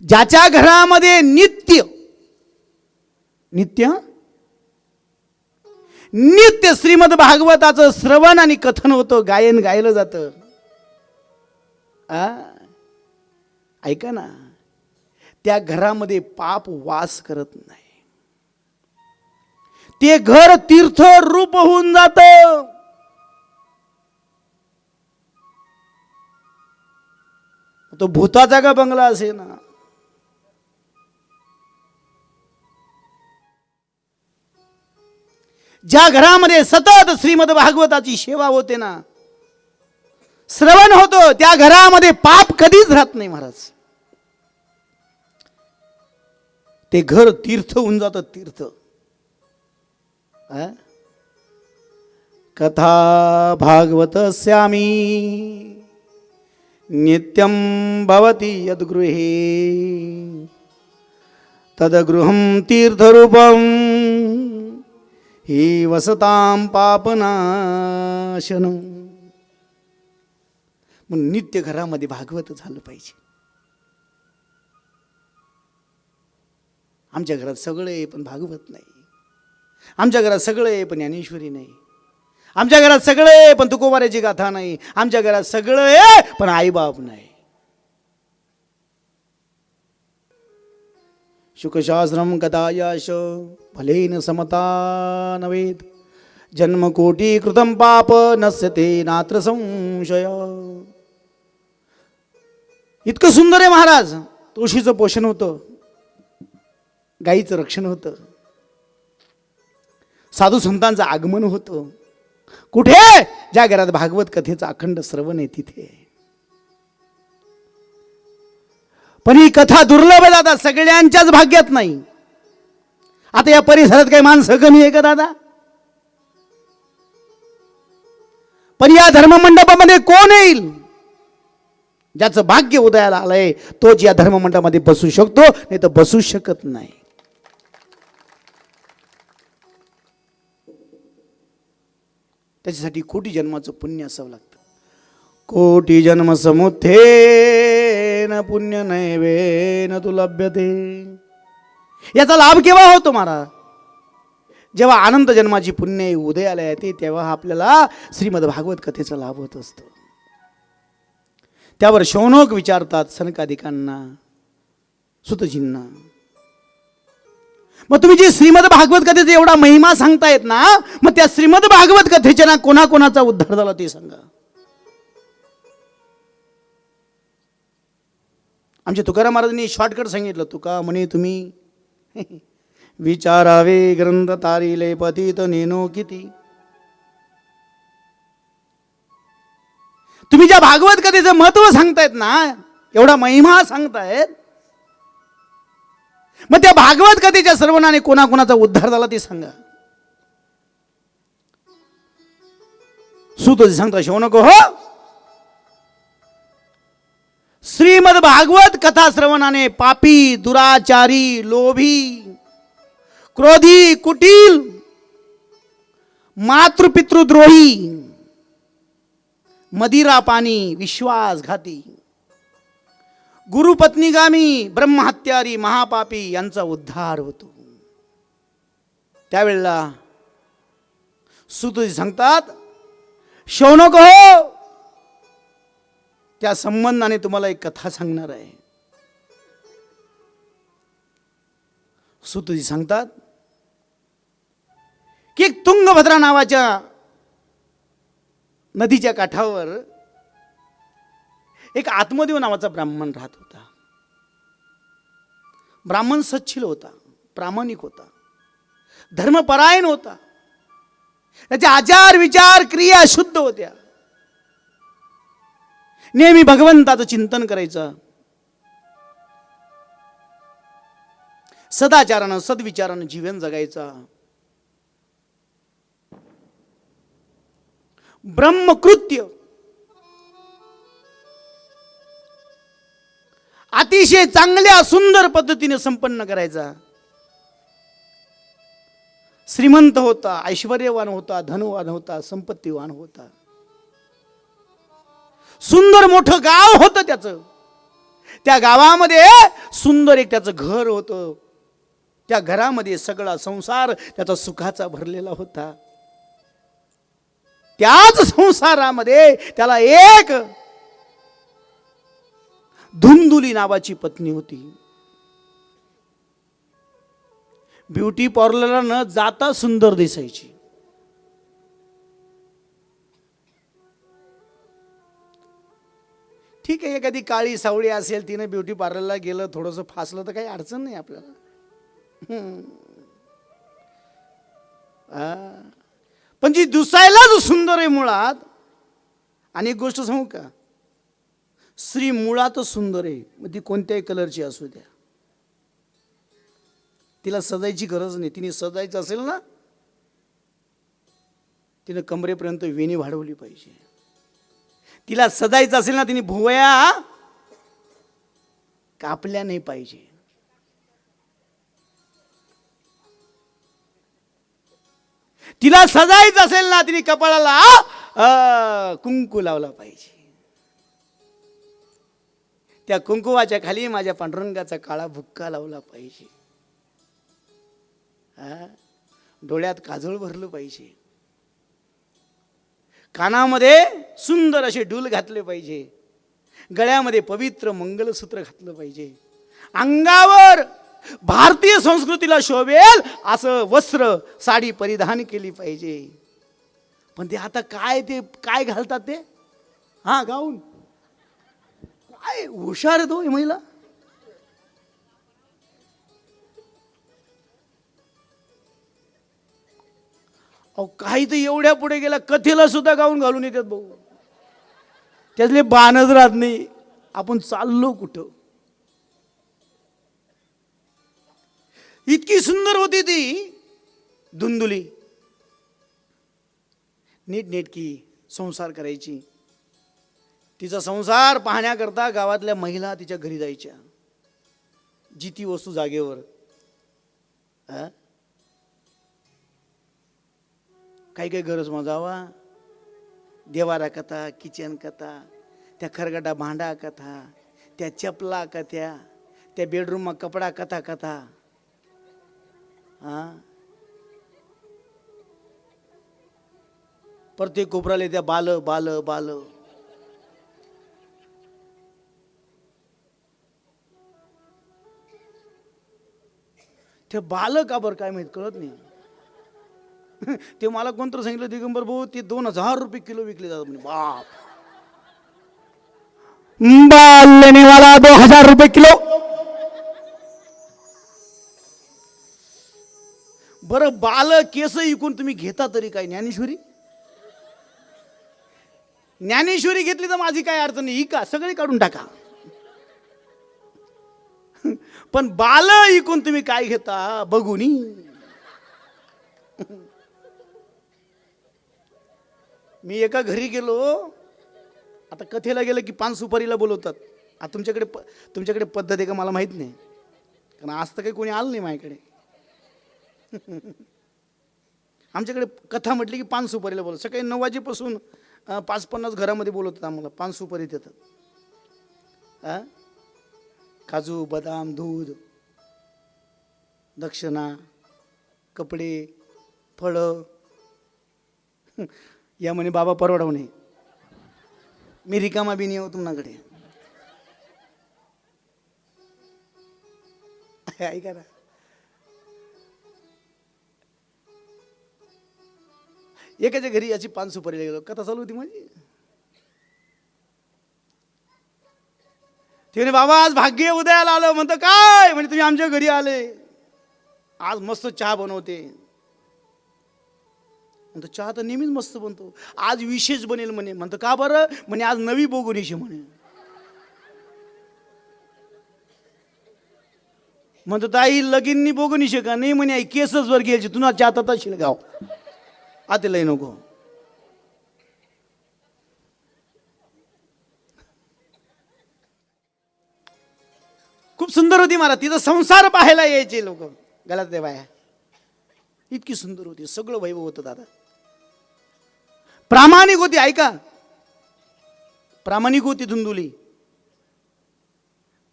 ज्याच्या घरामध्ये नित्य नित्य नित्य श्रीमद भागवताचं श्रवण आणि कथन होतं, गायन गायलं जातं. ऐका ना, त्या घरामध्ये पाप वास करत नाही. ते घर तीर्थ रूप होऊन जात. तो भूताचा का बंगला असे ना, ज्या घरामध्ये सतत श्रीमद भागवताची सेवा होते ना, श्रवण होतो, त्या घरामध्ये पाप कधीच राहत नाही महाराज. ते घर तीर्थ होऊन जातं, तीर्थ. कथा भागवतस्यामी नित्यं भवति यद्गृहे तद्गृहं तीर्थरूपं हि वसतां पापनाशनं. म्हणून नित्य घरामध्ये भागवत झालं पाहिजे. आमच्या घरात सगळे पण भागवत नाही. आमच्या घरात सगळे पण ज्ञानेश्वरी नाही. आमच्या घरात सगळे पण तुकोबाराची गाथा नाही. आमच्या घरात सगळे पण आईबाप नाही. शुकशास्त्रम कथायाश फलेन समता नवेद जन्मकोटी कृतं पाप नस्यते नात्र संशय. इतकं सुंदर आहे महाराज. तुळशीचं पोषण होतं, गाईचं रक्षण होतं, साधू संतांचं आगमन होतं. कुठे? ज्या घरात भागवत कथेचं अखंड श्रवण आहे तिथे. पण ही कथा दुर्लभ आहे दादा, सगळ्यांच्याच भाग्यात नाही. आता या परिसरात काही माणसं कमी आहे का दादा? पण या धर्ममंडपामध्ये कोण येईल? ज्याचं भाग्य उदयाला आलंय तोच या धर्ममंडपामध्ये बसू शकतो, नाही तर बसू शकत नाही. त्याच्यासाठी कोटी जन्माचं पुण्य असावं लागतं. कोटी जन्म समुत्थेन पुण्य नैवेन तु लभ्यते. याचा लाभ केव्हा होतो महाराज? जेव्हा अनंत जन्माची पुण्य उदयाला येते तेव्हा आपल्याला श्रीमद भागवत कथेचा लाभ होत असतो. त्यावर शौनक विचारतात सनकादिकांना, सुतजींना, मग तुम्ही जी श्रीमद भागवत कथेचा एवढा महिमा सांगतायत ना, मग त्या श्रीमद भागवत कथेच्या ना कोणाकोणाचा उद्धार झाला ते सांगा. आमच्या तुकाराम महाराजांनी शॉर्टकट सांगितलं. तुका म्हणे तुम्ही विचारावे ग्रंथ तारिले पतित नेनो किती. तुम्ही ज्या भागवत कथेचं महत्व सांगतायत ना, एवढा महिमा सांगतायत, मग त्या भागवत कथेच्या श्रवणाने कोणाकोणाचा उद्धार झाला ते सांगा. सूत सांगता शौनक हो, श्रीमद भागवत कथा श्रवणाने पापी, दुराचारी, लोभी, क्रोधी, कुटील, मातृपितृद्रोही, मदिरापानी, विश्वासघाती, गुरुपत्नीगामी, ब्रह्महत्यारी, महापापी यांचा उद्धार होतो. त्यावेळेला सूतजी सांगतात शौनक हो, त्या संबंधाने तुम्हाला एक कथा सांगणार आहे. सूतजी सांगतात की एक तुंगभद्रा नावाच्या नदीच्या काठावर एक आत्मदेव नावाचा ब्राह्मण राहत होता. ब्राह्मण सच्छील होता, प्रामाणिक होता, धर्मपरायण होता. त्याचे आचार विचार क्रिया शुद्ध होत्या. नेहमी भगवंताचं चिंतन करायचं, सदाचारानं सद्विचारानं जीवन जगायचा. ब्रह्मकृत्य अतिशय चांगल्या सुंदर पद्धतीने संपन्न करायचा. श्रीमंत होता, ऐश्वर्यवान होता, धनवान होता, संपत्तीवान होता. सुंदर मोठं गाव होतं त्याचं. त्या गावामध्ये सुंदर एक त्याचं घर होतं. त्या घरामध्ये सगळा संसार त्याचा सुखाचा भरलेला होता. त्याच संसारामध्ये त्याला एक धुंदुली नावाची पत्नी होती. ब्युटी पार्लरला न जाता सुंदर दिसायची. ठीक आहे, एखादी काळी सावळी असेल, तिने ब्युटी पार्लरला गेलं, थोडंसं फासलं तर काही अडचण नाही आपल्याला. पण जी दिसायलाच सुंदर आहे मुळात, आणि एक गोष्ट सांगू का, स्त्री मुळातच सुंदर आहे, मग ती कोणत्याही कलरची असू द्या, तिला सजायची गरज नाही. तिने सजायचं असेल ना, तिने कमरेपर्यंत वेणी वाढवली पाहिजे. तिला सजायचं असेल ना, तिने भुवया कापल्या नाही पाहिजे. तिला सजायचं असेल ना, तिने कपाळाला कुंकू लावला पाहिजे. त्या कुंकुवाच्या खाली माझ्या पांडुरंगाचा काळा भुक्का लावला पाहिजे. डोळ्यात काजळ भरलं पाहिजे. कानामध्ये सुंदर असे डूल घातले पाहिजे. गळ्यामध्ये पवित्र मंगलसूत्र घातलं पाहिजे. अंगावर भारतीय संस्कृतीला शोभेल असं वस्त्र, साडी परिधान केली पाहिजे. पण ते आता ते काय घालतात ते, गाऊन. काय हुशार आहे तो महिला. अहो, काही तर एवढ्या पुढे गेला, कथेला सुद्धा गाऊन घालून येतात भाऊ. त्यातले बाणच राहत नाही. आपण चाललो कुठं. इतकी सुंदर होती ती धुंदुली. नीटनेटकी संसार करायची. तिचा संसार पाहण्याकरता गावातल्या महिला तिच्या घरी जायच्या. जी ती वस्तू जागेवर. काही काही गरज मजावा, देवारा कथा, किचन कथा, त्या खरगटा भांडा कथा, त्या चपला कथ्या, त्या बेडरूम कपडा कथा. प्रत्येक कोपराले त्या बाल बाल बाल. ते बाल का बरं काय माहित, कळत नाही. ते मला कोणतं सांगितलं, दिगंबर भाऊ ते 2000 रुपये किलो विकले जातात म्हणे. बाप, बाल लेने वाला 2000 रुपये किलो. बरं, बाल केस इकून तुम्ही घेता तरी काय ज्ञानेश्वरी? ज्ञानेश्वरी घेतली तर माझी काय अडचण नाही, का सगळे काढून टाका. पण बाल इकून तुम्ही काय घेता बघूनी. मी एका घरी गेलो, आता कथेला गेलं की पान सुपारीला बोलवतात. आता तुमच्याकडे पद्धत आहे का मला माहित नाही, कारण आज तर काही कोणी आलं नाही माझ्याकडे. आमच्याकडे कथा म्हटली की पान सुपारीला बोलवतात. सकाळी 9 वाजेपासून 5-50 घरामध्ये बोलवतात आम्हाला, पान सुपारी देतात. काजू बदाम दूध दक्षिणा कपडे फळं. या म्हणे बाबा परवडवणे, मी रिकामा बी नाही येऊ तुमच्याकडे. ऐका ना, एकाच्या घरी याची पान सुपारीला गेलो, कथा चालू होती माझी. ते म्हणे बाबा आज भाग्य उदयाला आलं. म्हणतं काय? म्हणजे तुम्ही आमच्या घरी आले, आज मस्त चहा बनवते. म्हणतो चहा तर नेहमीच मस्त बनतो, आज विशेष बनेल म्हणे. म्हणतो का बरं? म्हणे आज नवी बोगुनीशी म्हणे. म्हणतो ताई लगीननी बोगुनीशी का? नाही म्हणे, आई केसच वर घ्यायची, तुला चहा तर शिलगाव आते लय नको. खूप सुंदर होती महाराज. तिचा संसार पाहायला यायचे लोक, गळ्यात ते बाया. इतकी सुंदर होती, सगळं वैभव होतं दादा. प्रामाणिक होती. ऐका, प्रामाणिक होती धुंदुली.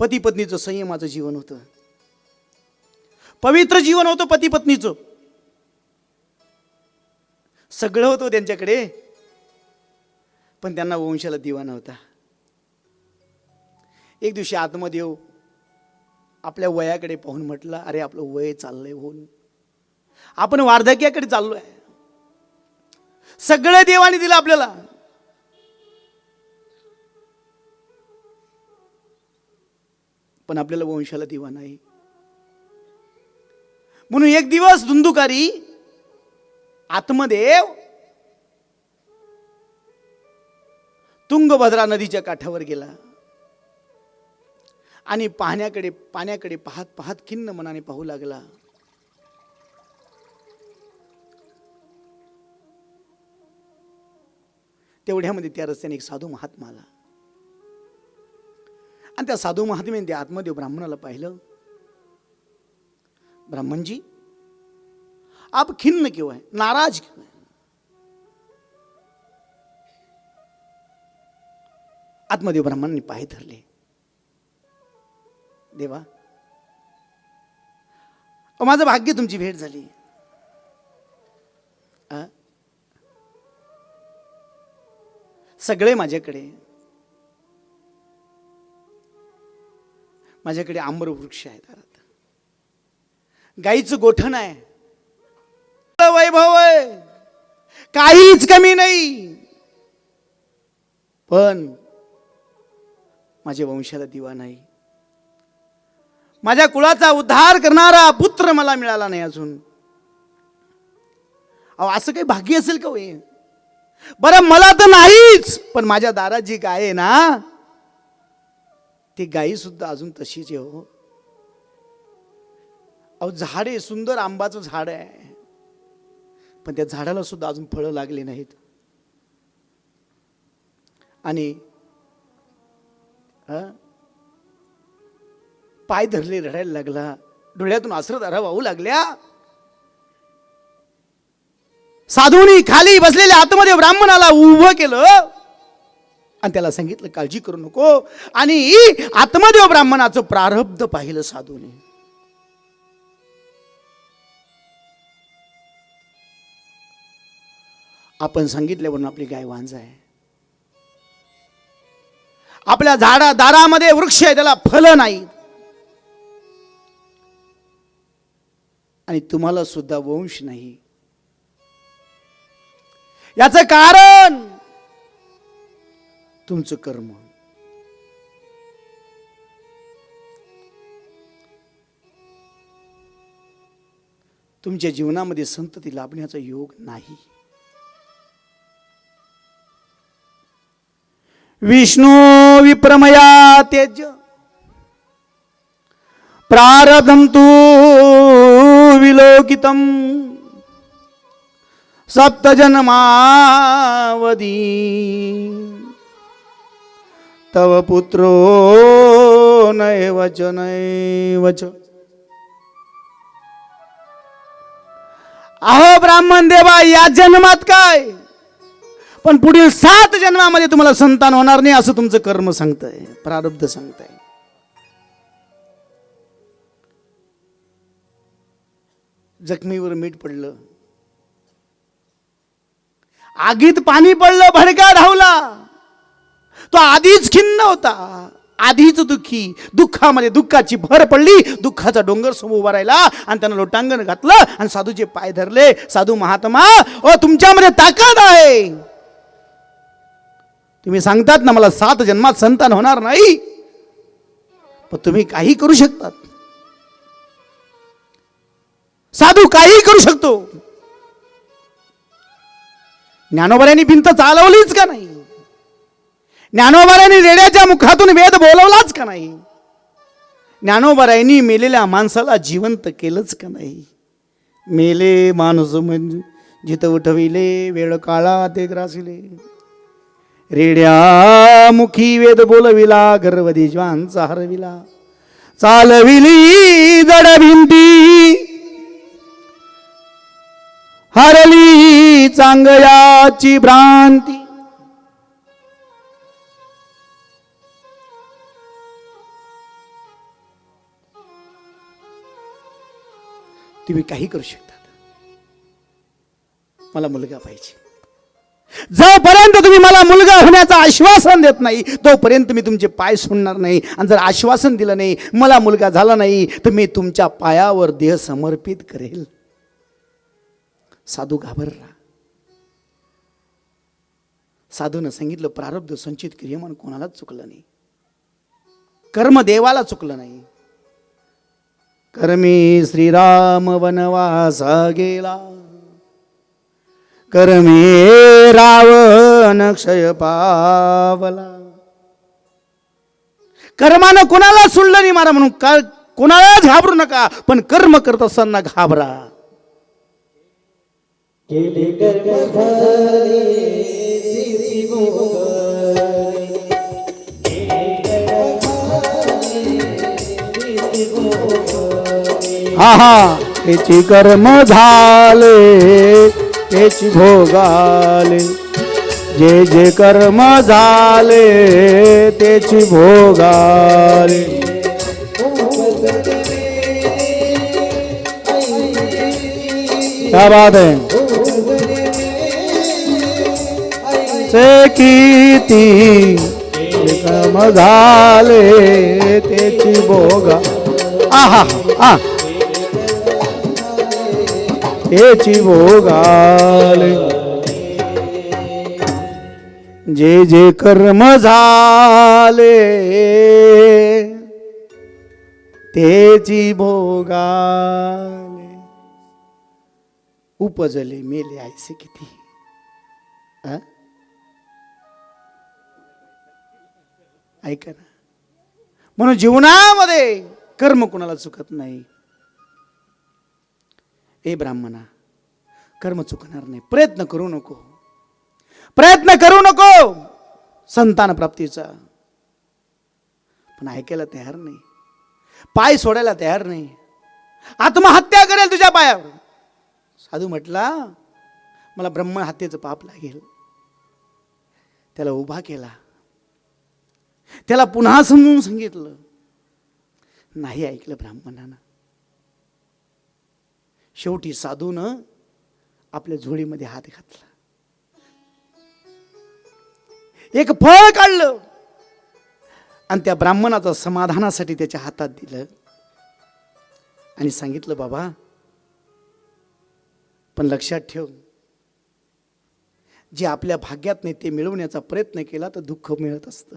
पती पत्नीचं संयमाचं जीवन होतं, पवित्र जीवन होतं पती पत्नीचं, सगळं होतं त्यांच्याकडे, पण त्यांना वंशाला दिवा नव्हता. एक दिवशी आत्मदेव आपल्या वयाकडे पाहून म्हटलं, अरे आपलं वय चाललंय होऊन, आपण वार्धक्याकडे चाललोय. सगळं देवाने दिलं आपल्याला, पण आपल्याला वंशाला दिवा नाही. म्हणून एक दिवस धुंदुकारी आत्मदेव तुंगभद्रा नदीच्या काठावर गेला आणि पाण्याकडे पाहत पाहत खिन्न मनाने पाहू लागला. तेवढ्यामध्ये त्या रस्त्याने एक साधू महात्मा आला आणि त्या साधू महात्म्याने त्या आत्मदेव ब्राह्मणाला पाहिलं. ब्राह्मण जी, आप खिन्न क्यों है, नाराज क्यों है? आत्मदेव ब्राह्मणांनी पाय धरले. देवा, माझं भाग्य तुमची भेट झाली. सगळे माझ्याकडे आंबर वृक्ष आहे दारात, गाईचं गोठण आहे, वैभव आहे, काहीच कमी नाही, पण माझ्या वंशाला दिवा नाही. माझ्या कुळाचा उद्धार करणारा पुत्र मला मिळाला नाही अजून. अहो, असं काही भाग्य असेल का होय? बरं, मला तर नाहीच, पण माझ्या दारात जी गाय आहे ना, ती गाई सुद्धा अजून तशीच आहे हो. अहो, झाड आहे, सुंदर आंबाचं झाड आहे, पण त्या झाडाला सुद्धा अजून फळं लागली नाहीत. आणि पाय धरले, रडायला लागला, डोळ्यातून अश्रुधारा वाहू लागल्या. साधूनी खाली बसलेल्या आत्मदेव ब्राह्मणाला उभं केलं आणि त्याला सांगितलं, काळजी करू नको. आणि आत्मदेव ब्राह्मणाचं प्रारब्ध पाहिलं साधूने. आपण सांगितल्यावरून आपली गाय वांज आहे, आपल्या दारामध्ये वृक्ष आहे, त्याला फल नाही, आणि तुम्हाला सुद्धा वंश नाही. याचं कारण तुमचं कर्म. तुमच्या जीवनामध्ये संतती लाभण्याचा योग नाही. विष्णू विप्रमया तेज प्रारब्धं तु विलोकितं सप्त जन्मावधी तव पुत्रो नैवच नैवच. अहो ब्राह्मण देवा, या जन्मात काय, पण पुढील 7 जन्मामध्ये तुम्हाला संतान होणार नाही असं तुमचं कर्म सांगतंय, प्रारब्ध सांगतंय. जखमीवर मीठ पडलं, आगीत पाणी पडलं, भडका धावला. तो आधीच खिन्न होता, आधीच दुःखी, दुःखामध्ये दुःखाची भर पडली, दुःखाचा डोंगर समोर उभा राहिला आणि त्यानं लोटांगण घातलं आणि साधूचे पाय धरले. साधू महात्मा, ओ तुमच्यामध्ये ताकद आहे. तुम्ही सांगतात ना मला 7 जन्मात संतान होणार नाही, पण तुम्ही काही करू शकतात. साधू काही करू शकतो. ज्ञानोबाऱ्यांनी भिंत चालवलीच का नाही? ज्ञानोबाऱ्यांनी रेड्याच्या मुखातून वेद बोलवलाच का नाही? ज्ञानोबाऱ्यांनी मेलेल्या माणसाला जिवंत केलंच का नाही? मेले माणूस म्हणजे जिथं उठविले, वेळ काळा ते ग्रासिले. रेड्या मुखी वेद बोलविला, गर्वदी ज्वांचा हरविला. चालविली जड भिंती, हरली चांगयाची भ्रांती. तुम्ही काही करू शकतात. मला मुलगा पाहिजे. जोपर्यंत तुम्ही मला मुलगा होण्याचं आश्वासन देत नाही तोपर्यंत मी तुमचे पाय सोडणार नाही. आणि जर आश्वासन दिलं नाही, मला मुलगा झाला नाही, तर मी तुमच्या पायावर देह समर्पित करेल. साधू घाबरला. साधूनं सांगितलं, प्रारब्ध संचित क्रियमान कोणालाच चुकलं नाही, कर्म देवाला चुकलं नाही. कर्मी श्रीराम वनवास गेला, कर्मी रावण क्षय पावला. कर्मानं कोणाला सोडलं नाही मारा, म्हणून कोणालाच घाबरू नका, पण कर्म करत असताना घाबरा. हा हा, त्याची कर्म झाले त्याची भोगाले, जे जे कर्म झाले त्याची भोगाले. क्या बात है. से किती कर्म झाले त्याची भोगा. आहा आ त्याची भोगाले, जे जे कर्म झाले त्याची भोगाले. उपजले मेले ऐसे किती. ऐका ना. म्हणून जीवनामध्ये कर्म कोणाला चुकत नाही. ए ब्राह्मणा, कर्म चुकणार नाही. प्रयत्न करू नको, प्रयत्न करू नको संतान प्राप्तीचा. पण ऐकायला तयार नाही, पाय सोडायला तयार नाही, आत्महत्या करेल तुझ्या पायावर. साधू म्हटला, मला ब्रह्म हत्येचं पाप लागेल. त्याला उभा केला, त्याला पुन्हा समजून सांगितलं. नाही ऐकलं ब्राह्मणानं. शेवटी साधूनं आपल्या झोळीमध्ये हात घातला, एक फळ काढलं आणि त्या ब्राह्मणाचा समाधानासाठी त्याच्या हातात दिलं आणि सांगितलं, बाबा पण लक्षात ठेव, जे आपल्या भाग्यात नाही ते मिळवण्याचा प्रयत्न केला तर दुःख मिळत असतं.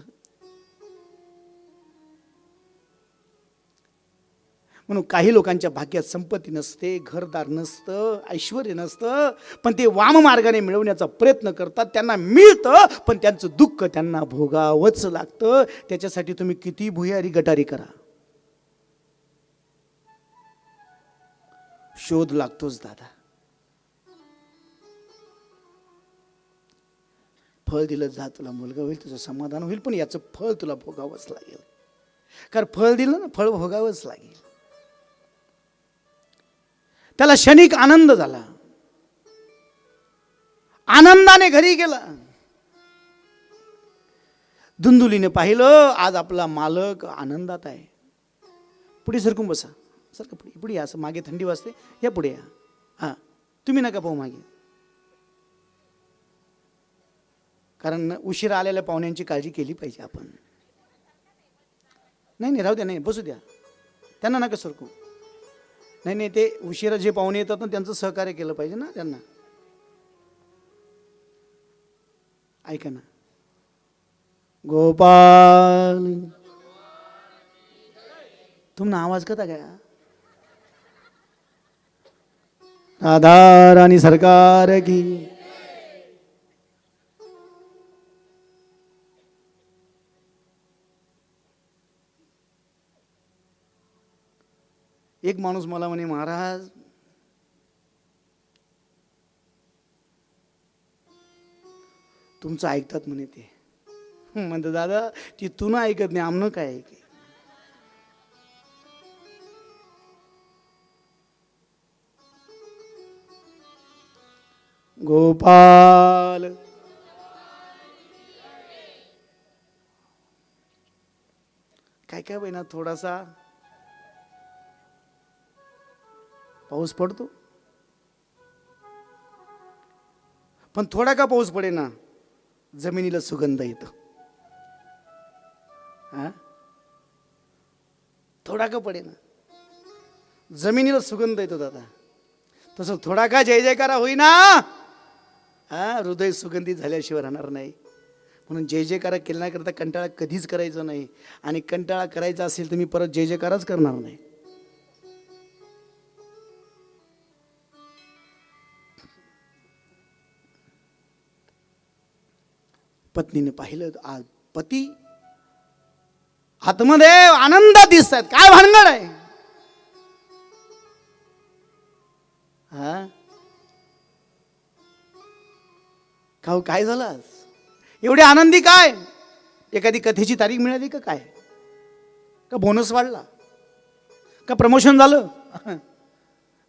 म्हणून काही लोकांच्या भाग्यात संपत्ती नसते, घरदार नसतं, ऐश्वर नसतं, पण ते वाम मार्गाने मिळवण्याचा प्रयत्न करतात. त्यांना मिळतं, पण त्यांचं दुःख त्यांना भोगावंच लागतं. त्याच्यासाठी तुम्ही किती भुयारी गटारी करा, शोध लागतोच दादा. फळ दिलं जा, तुला मुलगा होईल, तुझं समाधान होईल, पण याचं फळ तुला भोगावंच लागेल. कारण फळ दिलं ना, फळ भोगावंच लागेल. त्याला क्षणिक आनंद झाला, आनंदाने घरी गेला. धुंदुलीने पाहिलं, आज आपला मालक आनंदात आहे. पुढे सरकून बसा, सरका पुढे, पुढे या. असं मागे थंडी वाजते, या पुढे या. हा, तुम्ही नका पाहू मागे, कारण उशिरा आलेल्या पाहुण्यांची काळजी केली पाहिजे आपण. नाही नाही, राहू द्या, नाही बसू द्या, त्यांना नका सरकू. नाही नाही, ते उशिरा जे पाहुणे येतात ना त्यांचं सहकार्य केलं पाहिजे ना त्यांना. ऐका ना. गोपाल, तुमना आवाज कसा काय. राधा रानी सरकार की. एक माणूस मला म्हणे, महाराज तुमचं ऐकतात म्हणे ते. म्हणतो दादा ती तू ना ऐकत नाही, आमनं काय ऐके. गोपाल, काय काय बहिणा थोडासा पाऊस पडतो, पण थोडा का पाऊस पडे ना, जमिनीला सुगंध येतो. थोडा का पडे ना, जमिनीला सुगंध येतो दादा. तसं थोडा का जय जयकारा होईना, हृदय सुगंधित झाल्याशिवाय राहणार नाही. म्हणून जय जयकारा केल्याकरता कंटाळा कधीच करायचा नाही. आणि कंटाळा करायचा असेल तर मी परत जय जयकारच करणार नाही. पत्नीने पाहिलं, पती आतमध्ये आनंदात दिसतात. काय भानगड आहे? काय झालं एवढे आनंदी? काय एखादी कथेची तारीख मिळाली का? काय का बोनस वाढला का? प्रमोशन झालं?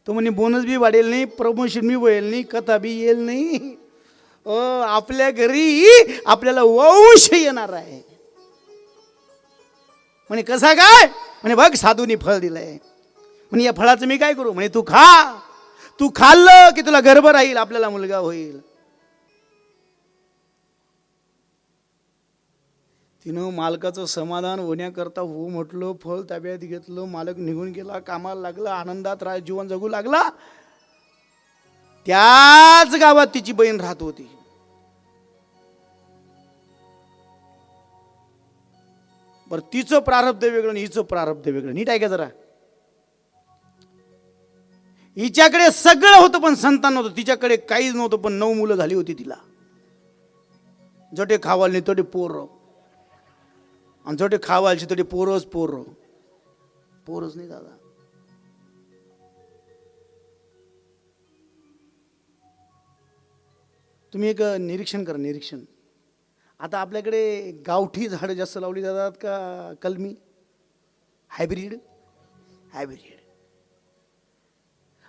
तो म्हणे बोनस बी वाढेल नाही, प्रमोशन बी होईल नाही, कथा बी येईल नाही. आपल्या घरी आपल्याला वंश येणार आहे. म्हणे कसा काय? म्हणे बघ साधूनी फळ दिलंय. म्हणे या फळाचं मी काय करू? म्हणे तू खा. तू खाल्लं की तुला गर्भ राहील, आपल्याला मुलगा होईल. तिनं मालकाचं समाधान होण्याकरता हो म्हटलं, फळ ताब्यात घेतलं. मालक निघून गेला, कामाला लागला, आनंदात जीवन जगू लागला. त्याच गावात तिची बहीण राहत होती. बर, तिचं प्रारब्ध वेगळं आणि हिचं प्रारब्ध वेगळं. नीट ऐका जरा. हिच्याकडे सगळं होतं पण संतान नव्हतं. तिच्याकडे काहीच नव्हतं पण 9 मुलं झाली होती तिला. जटे खावाल नाही तोटे पोर, आणि जटे खावालची तोटे पोरच नाही दादा. तुम्ही एक निरीक्षण करा, निरीक्षण. आता आपल्याकडे गावठी झाडं जास्त लावली जातात का कलमी? हायब्रिड.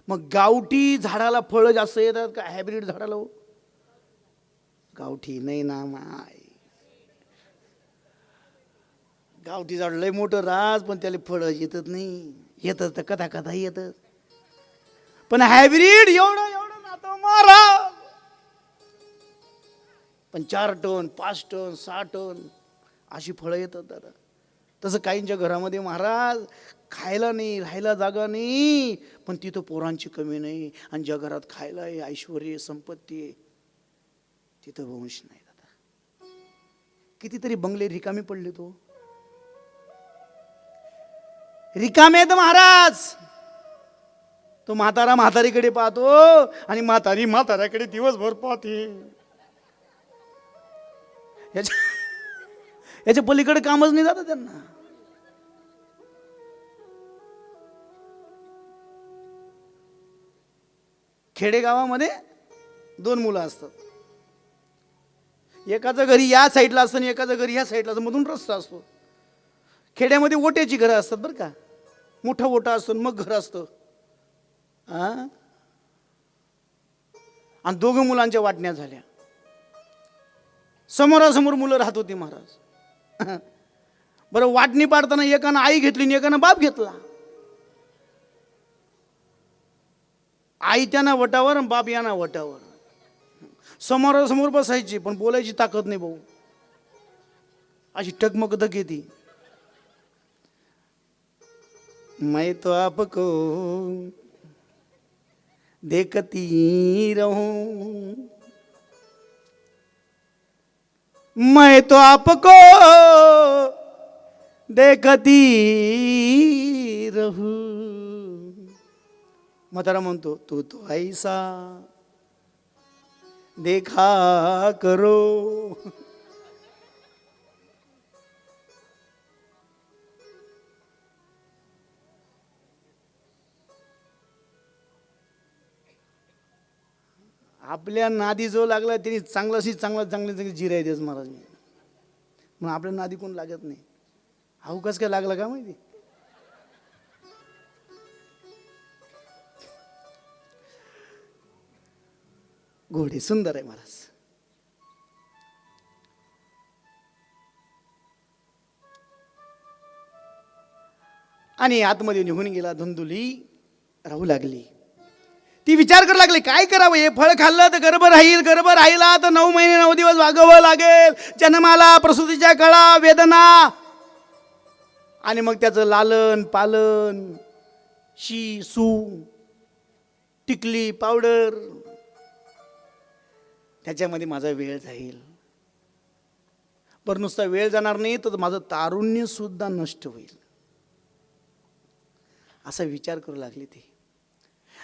मग गावठी झाडाला फळं जास्त येतात का हायब्रिड झाडाला? गावठी नाही ना माय. गावठी झाड लय मोठं राज, पण त्याला फळं येतच नाही. येतच तर कथा येतच, पण हायब्रिड एवढं नातं महाराज. पण 4 टन 5 टन 6 टन अशी फळं येतात दादा. तसं काहींच्या घरामध्ये महाराज खायला नाही, राहायला जागा नाही, पण तिथं पोरांची कमी नाही. आणि ज्या घरात खायला आहे, ऐश्वर्य, संपत्ती आहे, तिथं वंश नाही दादा. कितीतरी बंगले रिकामे पडले, तो रिकामे आहेत महाराज. तो म्हातारा म्हातारीकडे पाहतो आणि म्हातारी म्हाताऱ्याकडे दिवसभर पाहते. याच्या पलीकडे कामच नाही जात त्यांना. खेडेगावामध्ये 2 मुलं असतात. एकाचं घरी या साईडला असतं आणि एकाचं घरी या साईडला असतं. मधून रस्ता असतो. खेड्यामध्ये ओट्याची घरं असतात बरं का. मोठा ओटा असतो मग घर असतं. आणि 2 मुलांच्या वाटण्या झाल्या. समोरासमोर मुलं राहत होती महाराज. बरं, वाटणी पाडताना एकानं आई घेतली आणि एकानं बाप घेतला. आई त्यांना वटावर आणि बाप यांना वटावर. समोरासमोर बसायची पण बोलायची ताकद नाही भाऊ. अशी टकमकदक येते. मैं तो आपको देखती रहूं, मैं तो आपको देखती रहूं. म्हातारा म्हणतो तू तो ऐसा देखा करो. आपल्या नादी जो लागला त्यांनी चांगली जिराय देस महाराज. मग आपल्या नादी कोण लागत नाही. हा कस काय लागला का माहिती. घोडे सुंदर आहे महाराज. आणि आतमध्ये निघून गेला. धुंदुली राहू लागली. ती विचार करू लागली काय करावं, हे फळ खाल्लं तर गर्भ राहील, गर्भ राहिला तर 9 महिने 9 दिवस वागावं लागेल, जन्माला प्रसूतीच्या कळा वेदना, आणि मग त्याचं लालन पालन, शी सू टिकली पावडर, त्याच्यामध्ये माझा वेळ जाईल. पण नुसता वेळ जाणार नाही तर माझं तारुण्य सुद्धा नष्ट होईल, असा विचार करू लागली ती.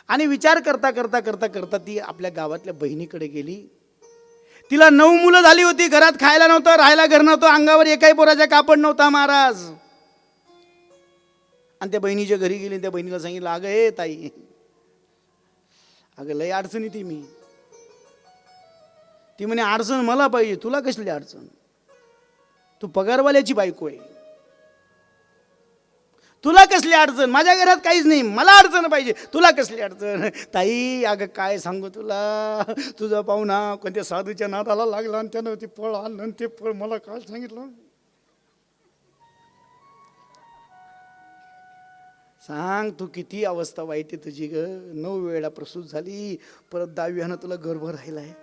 आणि विचार करता करता करता करता ती आपल्या गावातल्या बहिणीकडे गेली. तिला 9 मुलं झाली होती, घरात खायला नव्हतं, राहायला घर नव्हतं, अंगावर एकाही पोराचा कापड नव्हता महाराज. आणि त्या बहिणीच्या घरी गेली, त्या बहिणीला सांगितलं, अगं हे ताई, अगं लय अडचणी ती मी. ती म्हणे अडचण मला पाहिजे, तुला कसली अडचण, तू पगारवाल्याची बायको आहे, तुला कसली अडचण, माझ्या घरात काहीच नाही, मला अडचण पाहिजे, तुला कसली अडचण. ताई अगं काय सांगू तुला, तुझा पाहुणा कोणत्या साधूच्या नादाला लागला आणि त्यानं ते फळ आणलं आणि ते फळ मला काय सांगितलं. सांग तू किती अवस्था वाईट आहे तुझी ग. 9 वेळा प्रसूत झाली, परत 10व्यानं तुला गर्भ राहिलाय.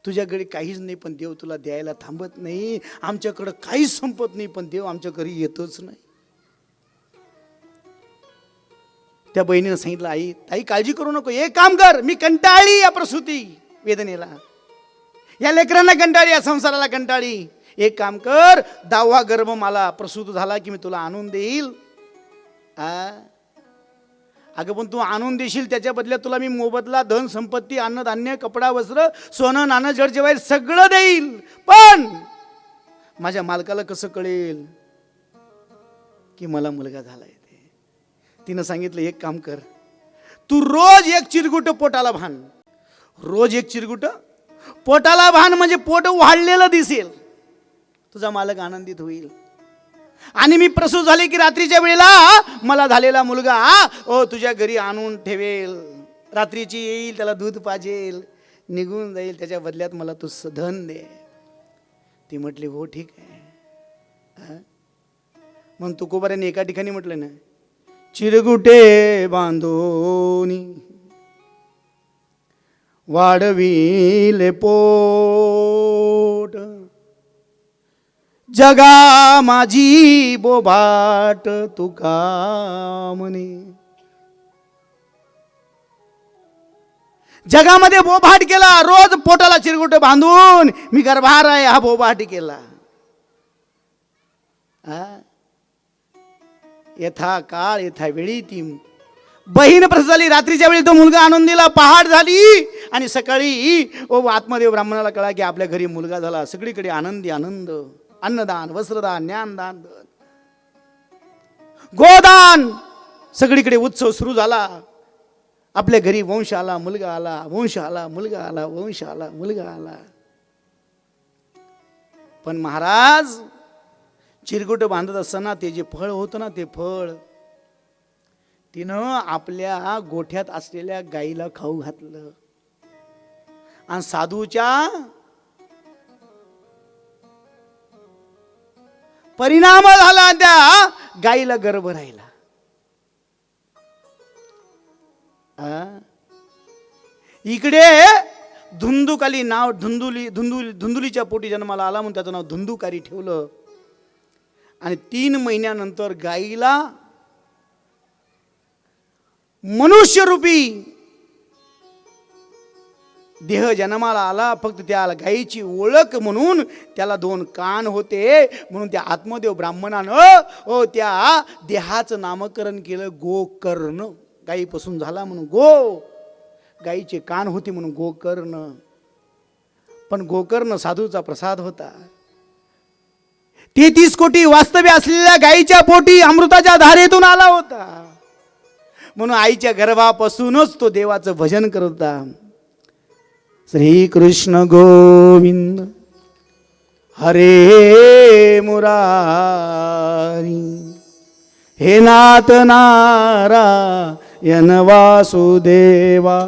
तुझ्याकडे काहीच नाही पण देव तुला द्यायला थांबत नाही. आमच्याकडे काहीच संपत नाही पण देव आमच्या घरी येतच नाही. त्या बहिणीने सांगितलं, आई ताई काळजी करू नको, एक काम कर, मी कंटाळली या प्रसूती वेदनेला, या लेकरांना कंटाळी, या संसाराला कंटाळी. एक काम कर, 10वा गर्भ मला प्रसूत झाला की मी तुला आणून देईल. अगं पण तू आणून देशील त्याच्या बदल्यात तुला मी मोबदला, धन संपत्ती, अन्नधान्य, कपडा, वस्त्र, सोनं नाणं, जड जेवायला सगळं देईल. पण माझ्या मालकाला कसं कळेल की मला मुलगा झालाय ते. तिनं सांगितलं, एक काम कर, तू रोज 1 चिरगुट पोटाला भान, रोज 1 चिरगुट पोटाला भान, म्हणजे पोट वाढलेलं दिसेल, तुझा मालक आनंदित होईल. आणि मी प्रसूत झाले की रात्रीच्या वेळेला मला झालेला मुलगा तुझ्या घरी आणून ठेवेल, रात्रीची येईल, त्याला दूध पाजेल, निघून जाईल, त्याच्या बदल्यात मला तू धन दे. ती म्हटली हो ठीक आहे. मग तुकोबाऱ्याने एका ठिकाणी म्हटलं ना, चिरगुटे बांधोनी वाढविले पोट, जगा माझी बोबाट तुका म्हणे. जगामध्ये बोबाट केला, रोज पोटाला चिरगुट बांधून मी गर्भार आहे हा बोबाट केला. यथा काळ यथा वेळी ती बहीण प्रसूत झाली. रात्रीच्या वेळी तो मुलगा आणून दिला, पहाट झाली आणि सकाळी आत्मदेव ब्राह्मणाला कळा की आपल्या घरी मुलगा झाला. सगळीकडे आनंदी आनंद, अन्नदान, वस्त्रदान, ज्ञानदान, गोदान, सगळीकडे उत्सव सुरू झाला. आपल्या घरी वंश आला, मुलगा आला, वंश आला, मुलगा आला, वंश आला, मुलगा आला. पण महाराज चिरगुट बांधत असताना ते जे फळ होतं ना, ते फळ तिनं आपल्या गोठ्यात असलेल्या गाईला खाऊ घातलं. आणि साधूच्या परिणाम झाला, त्या गाईला गर्भ राहिला. इकडे धुंदुकाली नाव, धुंदुलीच्या पोटी जन्माला आला म्हणून त्याचं नाव धुंदुकारी ठेवलं. आणि 3 महिन्यानंतर गाईला मनुष्यरूपी देह जन्माला आला. फक्त त्या गायीची ओळख म्हणून त्याला 2 कान होते, म्हणून त्या आत्मदेव ब्राह्मणानं त्या देहाचं नामकरण केलं गोकर्ण. गायीपासून झाला म्हणून गो, गायीचे कान होते म्हणून गोकर्ण. पण गोकर्ण साधूचा प्रसाद होता. 33 कोटी वास्तव्य असलेल्या गायीच्या पोटी अमृताच्या धारेतून आला होता. म्हणून आईच्या गर्भापासूनच तो देवाचं भजन करत होता. श्री कृष्ण गोविंद हरे मुरारी, हे नाथ नारायण वासुदेवा.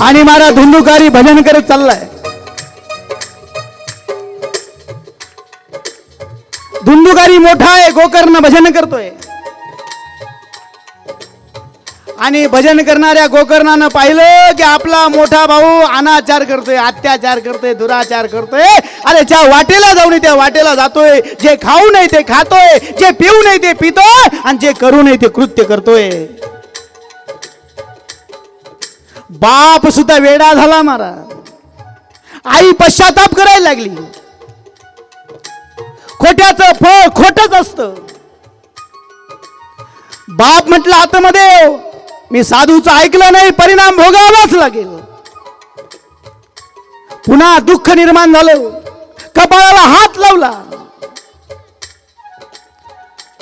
आणि मारा धुंदुकारी भजन करत चाललाय. धुंदुकारी मोठा आहे, गोकर्ण भजन करतोय. आणि भजन करणाऱ्या गोकर्णानं पाहिलं की आपला मोठा भाऊ अनाचार करतोय, अत्याचार करतोय, दुराचार करतोय. अरे त्या वाटेला जाऊन त्या वाटेला जातोय. जे खाऊ नये ते खातोय, जे पिऊ नये ते पितोय, आणि जे करू नये ते कृत्य करतोय. बाप सुद्धा वेडा झाला महाराज. आई पश्चाताप करायला लागली. खोट्याचं फळ खोटच असतं. बाप म्हटलं आतमध्ये मी साधूचं ऐकलं नाही, परिणाम भोगावाच लागेल. पुन्हा दुःख निर्माण झालं, कपाळाला हात लावला.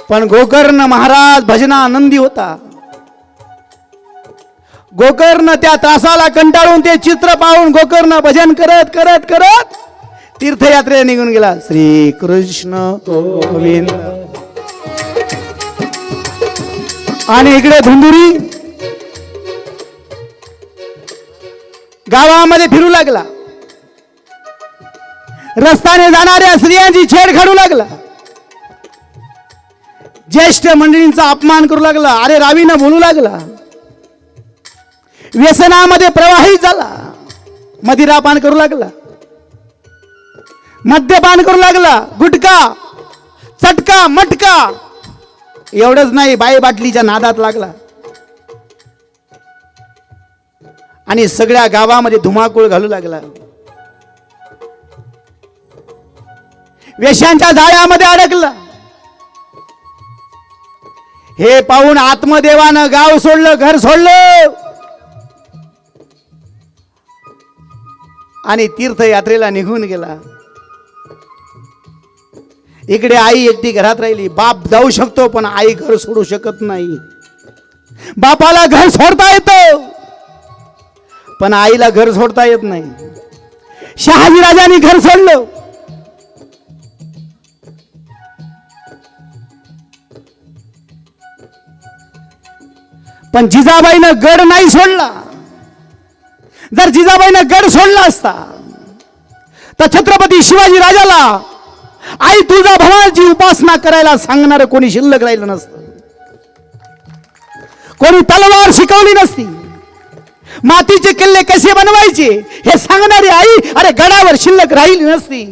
पण गोकर्ण महाराज भजनानंदी होता. गोकर्ण त्या त्रासाला कंटाळून ते चित्र पाहून गोकर्ण भजन करत करत करत तीर्थयात्रेला निघून गेला. श्री कृष्ण गोविंद. आणि इकडे धुंदुरी गावामध्ये फिरू लागला. रस्त्याने जाणाऱ्या स्त्रियांची छेड काढू लागला. ज्येष्ठ मंडळींचा अपमान करू लागला. अरे रावीनं बोलू लागला. व्यसनामध्ये प्रवाहित झाला. मदिरापान करू लागला, मद्यपान करू लागला, गुटखा चटका मटका. एवढंच नाही, बाई बाटलीच्या नादात लागला. आणि सगळ्या गावामध्ये धुमाकूळ घालू लागला. वेश्यांच्या जाळ्यामध्ये अडकला. हे पाहून आत्मदेवानं गाव सोडलं, घर सोडलं आणि तीर्थयात्रेला निघून गेला. इकडे आई एकटी घरात राहिली. बाप जाऊ शकतो पण आई घर सोडू शकत नाही. बापाला घर सोडता येतं पण आईला घर सोडता येत नाही. शहाजी राजांनी घर सोडलं. पण जिजाबाईनं गड नाही सोडला. जर जिजाबाईनं गड सोडला असता तर छत्रपती शिवाजी राजाला आई तुळजाभवानीची उपासना करायला सांगणार कोणी शिल्लक राहिलं नसतं. कोणी तलवार शिकवली नसती. मातीचे किल्ले कसे बनवायचे हे सांगणारी आई अरे गडावर शिल्लक राहिली नसती.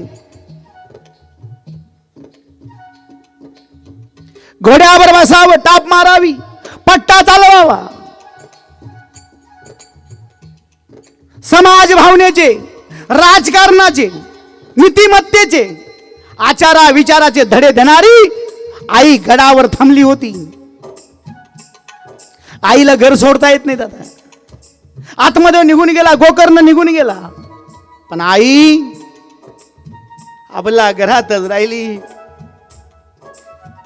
घोड्यावर बसावं, टाप मारावी, पट्टा चालवावा. समाज भावनेचे, राजकारणाचे, नीतिमत्तेचे, आचारा विचाराचे धडे देणारी आई गडावर थांबली होती. आईला घर सोडता येत नाही. दादा आतमध्ये निघून गेला, गोकर्ण निघून गेला, पण आई आपल्या घरातच राहिली.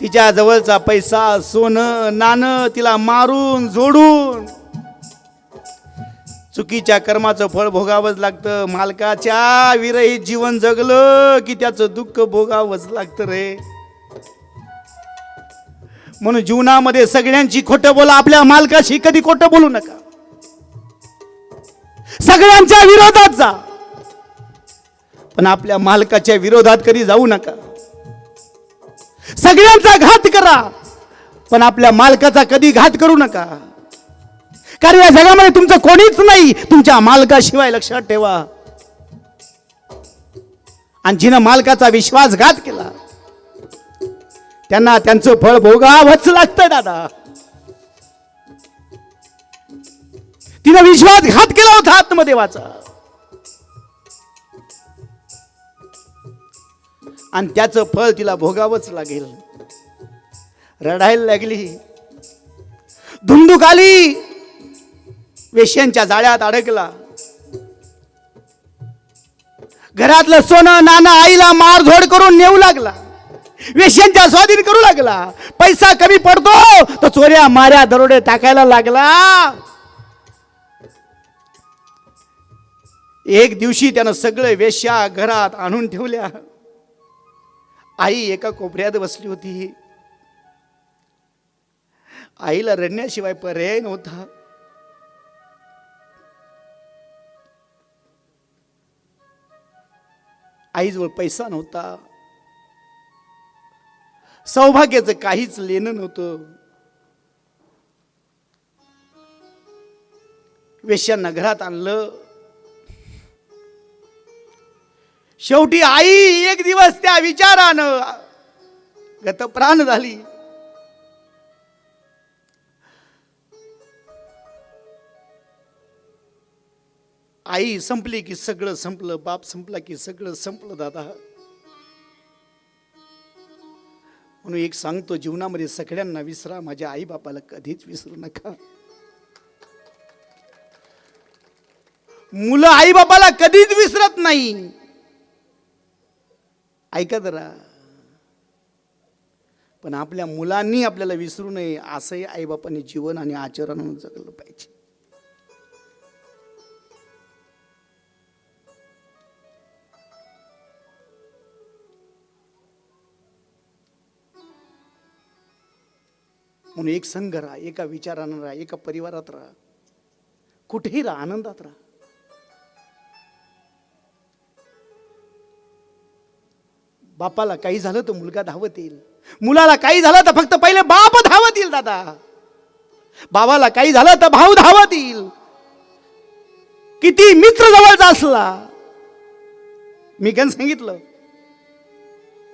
तिच्या जवळचा पैसा, सोनं नाणं तिला मारून जोडून चुकीच्या कर्माचं फळ भोगावंच लागतं. मालकाच्या विरहित जीवन जगलं की त्याचं दुःख भोगावंच लागतं रे. म्हणून जीवनामध्ये सगळ्यांची खोटं बोला, आपल्या मालकाशी कधी खोटं बोलू नका. सगळ्यांच्या विरोधात जा पण आपल्या मालकाच्या विरोधात कधी जाऊ नका. सगळ्यांचा घात करा पण आपल्या मालकाचा कधी घात करू नका. कारण या जगामध्ये तुमचं कोणीच नाही तुमच्या मालकाशिवाय, लक्षात ठेवा. आणि जिनं मालकाचा विश्वासघात केला त्यांना त्यांचं फळ भोगावंच लागतं दादा. तिनं विश्वासघात केला होता आत्मदेवाचा आणि त्याचं फळ तिला भोगावंच लागेल. रडायला लागली, धुंदूक आली, वेश्यांच्या जाळ्यात अडकला. घरातलं सोनं नाणं आईला मारझोड करून नेऊ लागला. वेश्यांच्या स्वाधीन करू लागला. पैसा कमी पडतो तर चोऱ्या माऱ्या दरोडे टाकायला लागला. एक दिवशी त्यानं सगळे वेश्या घरात आणून ठेवल्या. आई एका कोपऱ्यात बसली होती. आईला रडण्याशिवाय पर्याय नव्हता. आईजवळ पैसा नव्हता, सौभाग्याचं काहीच लेणं नव्हतं. वेश्यांना घरात आणलं. शेवटी आई एक दिवस त्या विचारानं गतप्राण झाली. आई संपली की सगळं संपलं, बाप संपला की सगळं संपलं दादा. म्हणून एक सांगतो, जीवनामध्ये सगळ्यांना विसरा, माझ्या आई बापाला कधीच विसरू नका. मुलं आई बापाला कधीच विसरत नाही. ऐका जरा. पण आपल्या मुलांनी आपल्याला विसरू नये असंही आई बापांनी जीवन आणि आचरणानं जगलं पाहिजे. म्हणून एक संघ राहा, एका विचारानं राहा, एका परिवारात राहा, कुठेही राहा, आनंदात राहा. बापाला काही झालं तर मुलगा धावत येईल, मुलाला काही झालं तर फक्त पहिले बाप धावत येईल दादा. बाबाला काही झालं तर भाऊ धावत येईल. किती मित्र जवळचा असला, मी गण सांगितलं,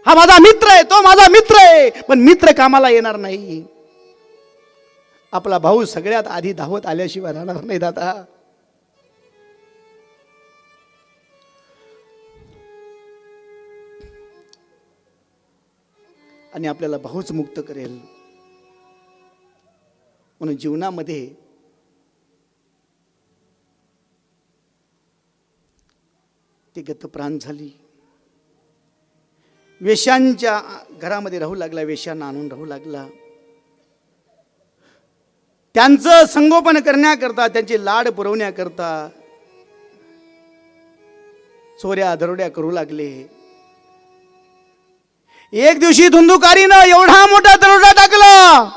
हा माझा मित्र आहे, तो माझा मित्र आहे, पण मित्र कामाला येणार नाही. आपला भाऊ सगळ्यात आधी धावत आल्याशिवाय राहणार नाही दादा. आणि आपल्याला भाऊच मुक्त करेल. म्हणून जीवनामध्ये ती गतप्राण झाली. वेश्यांच्या घरामध्ये राहू लागला, वेश्यांना आणून राहू लागला. त्यांचं संगोपन करण्याकरता, त्यांचे लाड पुरवण्याकरता चोऱ्या दरोड्या करू लागले. एक दिवशी धुंदुकारीनं एवढा मोठा दरोडा टाकला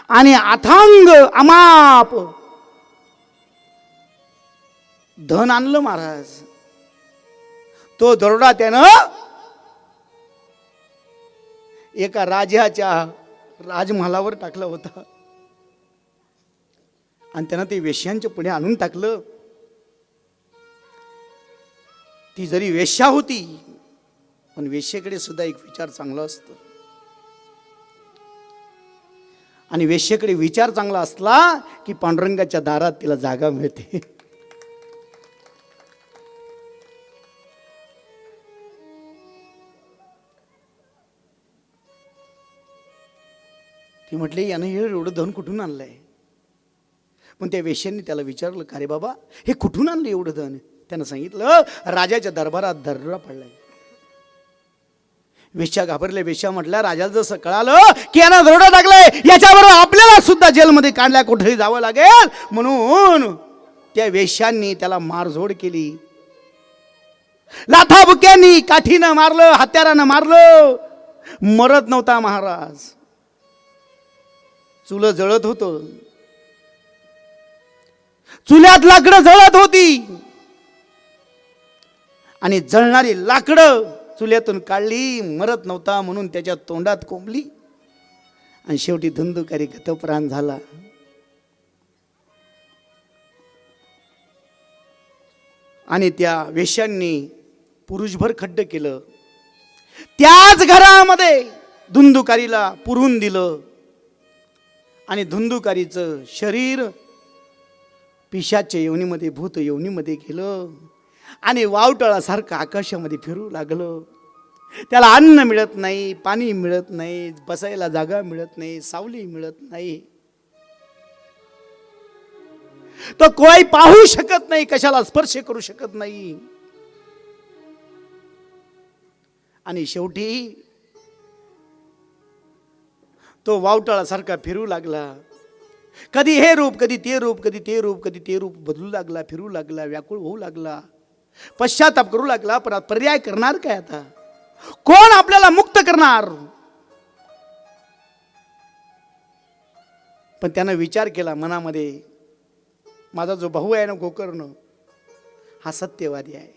आणि अथांग अमाप धन आणलं महाराज. तो दरोडा त्यानं एका राजाच्या राजमहालावर टाकला होता आणि त्यानं ते वेश्यांच्या पुढे आणून टाकलं. ती जरी वेश्या होती, पण वेश्येकडे सुद्धा एक विचार चांगला असतो. आणि वेश्येकडे विचार चांगला असला की पांडुरंगाच्या दारात तिला जागा मिळते. ती म्हटली, यानं एवढं धन कुठून आणलंय? पण त्या वेश्यांनी त्याला विचारलं, का रे बाबा हे कुठून आणलं एवढं धन? त्यानं सांगितलं, राजाच्या दरबारात दरोडा पडलाय. वेश्या घाबरले. वेश्या म्हटल्या, राजाला जसं कळालं की यानं दरोडा टाकलाय, याच्याबरोबर आपल्याला सुद्धा जेलमध्ये काढल्या, कुठेही जावं लागेल. म्हणून त्या वेश्यांनी त्याला मारझोड केली. लाथाबुक्यांनी, काठीनं मारलं, हत्यारानं मारलं. मरत नव्हता महाराज. चुलं जळत होतं, चुल्यात लाकडं जळत होती आणि जळणारी लाकडं चुल्यातून काढली. मरत नव्हता म्हणून त्याच्या तोंडात कोंबली आणि शेवटी धुंदुकारी गतप्राण झाला. आणि त्या वेश्यांनी पुरुषभर खड्ड केलं. त्याच घरामध्ये धुंदुकारीला पुरून दिलं आणि धुंदुकारीचं शरीर पिशाच्या योनीमध्ये, भूत योनीमध्ये गेलं आणि वावटळासारखं आकाशामध्ये फिरू लागलं. त्याला अन्न मिळत नाही, पाणी मिळत नाही, बसायला जागा मिळत नाही, सावली मिळत नाही. तो कोणी पाहू शकत नाही, कशाला स्पर्श करू शकत नाही. आणि शेवटी तो वावटळासारखा फिरू लागला. कधी हे रूप, कधी ते रूप, कधी ते रूप, कधी ते रूप बदलू लागला, फिरू लागला, व्याकुळ होऊ लागला, पश्चाताप करू लागला. पण पर्याय करणार काय आता? कोण आपल्याला मुक्त करणार? पण त्यानं विचार केला मनामध्ये, माझा जो भाऊ आहे ना गोकर्ण, हा सत्यवादी आहे,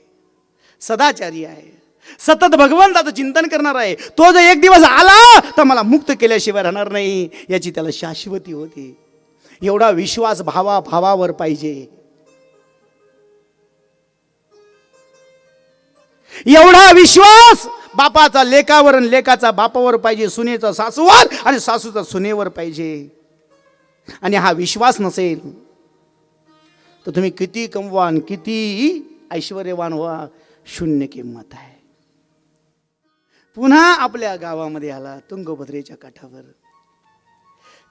सदाचारी आहे, सतत भगवंताचं चिंतन करणार आहे. तो जर एक दिवस आला तर मला मुक्त केल्याशिवाय राहणार नाही, याची त्याला शाश्वती होती. एवढा विश्वास भावावर पाहिजे, एवढा विश्वास बापाचा लेकावर आणि लेकाचा बापावर पाहिजे, सुनेचा सासूवर आणि सासूचा सुनेवर पाहिजे. आणि हा विश्वास नसेल तर तुम्ही किती कमवा आणि किती ऐश्वर्यवान व्हा, शून्य किंमत आहे. पुन्हा आपल्या गावामध्ये आला, तुंगभद्रेच्या काठावर.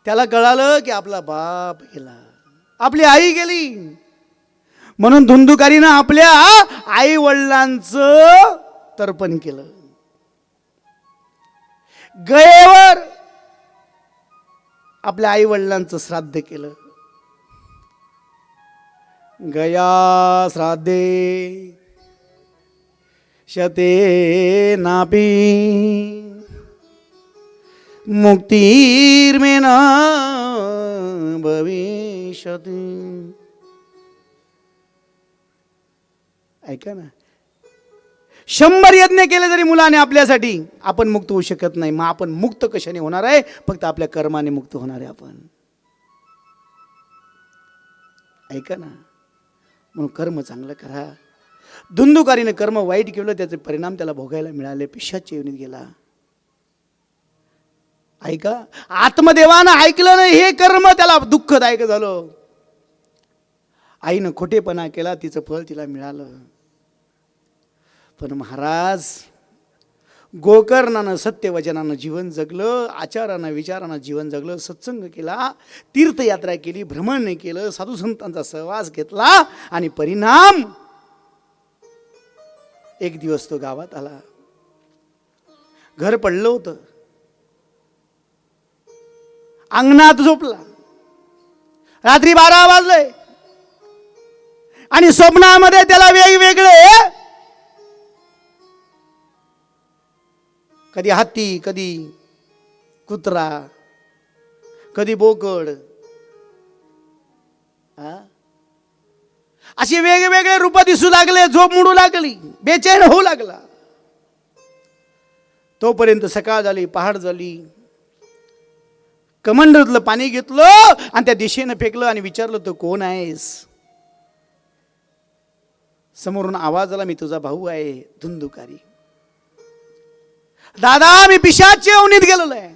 त्याला कळालं की आपला बाप गेला, आपली आई गेली. म्हणून धुंदुकारीनं आपल्या आई वडिलांचं तर्पण केलं. गयेवर आपल्या आई वडिलांचं श्राद्ध केलं. गया श्राद्धे शते नापी मुक्तिर्मेन भविष्यति. ऐका ना, 100 यज्ञ केले जरी मुलाने आपल्यासाठी, आपण मुक्त होऊ शकत नाही. मग आपण मुक्त कशाने होणार आहे? फक्त आपल्या कर्माने मुक्त होणार आहे आपण. ऐका ना, म्हणून कर्म चांगलं करा. धुंदुकारीने कर्म वाईट केलं, त्याचे परिणाम त्याला भोगायला मिळाले, पिशाच्या योनीत गेला. ऐका, आत्मदेवानं ऐकलं नाही हे कर्म त्याला दुःखदायक झालं. आईनं खोटेपणा केला, तिचं फळ तिला मिळालं. पण महाराज गोकर्णानं सत्यवचनानं जीवन जगलं, आचारानं विचारानं जीवन जगलं, सत्संग केला, तीर्थयात्रा केली, भ्रमण केलं, साधू संतांचा सहवास घेतला. आणि परिणाम, एक दिवस तो गावात आला. घर पडलं होतं, अंगणात झोपला. रात्री 12 वाजले आणि स्वप्नामध्ये त्याला वेगवेगळे, कधी हत्ती, कधी कुत्रा, कधी बोकड, अशी वेगवेगळे रूप दिसू लागले. झोप मोडू लागली, बेचैन होऊ लागला. तोपर्यंत सकाळ झाली, पहाट झाली. कमंडलूतलं पाणी घेतलं आणि त्या दिशेनं फेकलं आणि विचारलं, तो कोण आहेस? समोरून आवाज आला, मी तुझा भाऊ आहे धुंदुकारी. दादा, मी पिशाच्या योनीत गेलेलो आहे.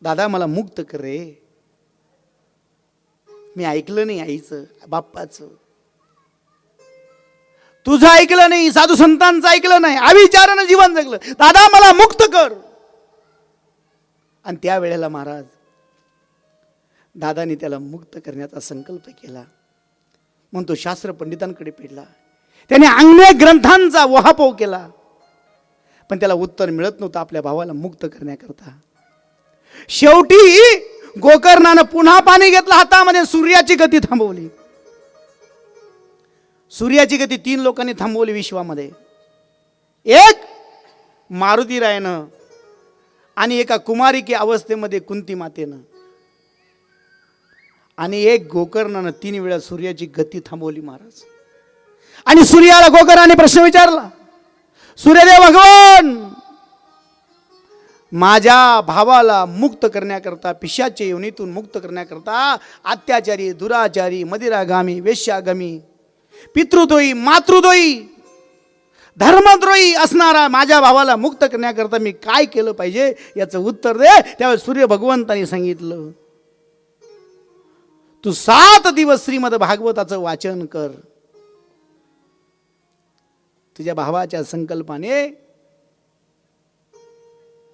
दादा, मला मुक्त कर रे. मी ऐकलं नाही आईचं, बाप्पाचं, तुझं ऐकलं नाही, साधू संतांचं ऐकलं नाही, अविचारानं जीवन जगलं. दादा, मला मुक्त कर. आणि त्या वेळेला महाराज दादानी त्याला मुक्त करण्याचा संकल्प केला. म्हणून तो शास्त्र पंडितांकडे पेडला. त्याने अनेक ग्रंथांचा वहापोह केला, पण त्याला उत्तर मिळत नव्हतं आपल्या भावाला मुक्त करण्याकरता. शेवटी गोकर्णानं पुन्हा पाणी घेतलं हातामध्ये, सूर्याची गती थांबवली. सूर्याची गती 3 लोकांनी थांबवली विश्वामध्ये. एक मारुतीरायानं आणि एका कुमारिके अवस्थेमध्ये कुंती मातेनं, आणि एक गोकर्णानं 3 वेळा सूर्याची गती थांबवली महाराज. आणि सूर्याला गोकर्णाने प्रश्न विचारला, सूर्यदेव भगवान, माझ्या भावाला मुक्त करण्याकरता, पिशाच्या योनीतून मुक्त करण्याकरता, अत्याचारी, दुराचारी, मदिरागामी, वेश्यागामी, पितृद्रोही, मातृद्रोही, धर्मद्रोही असणारा माझ्या भावाला मुक्त करण्याकरता मी काय केलं पाहिजे याचं उत्तर दे. त्यावेळेस सूर्य भगवंतांनी सांगितलं, तू 7 दिवस श्रीमद भागवताचं वाचन कर. तुझ्या भावाच्या संकल्पाने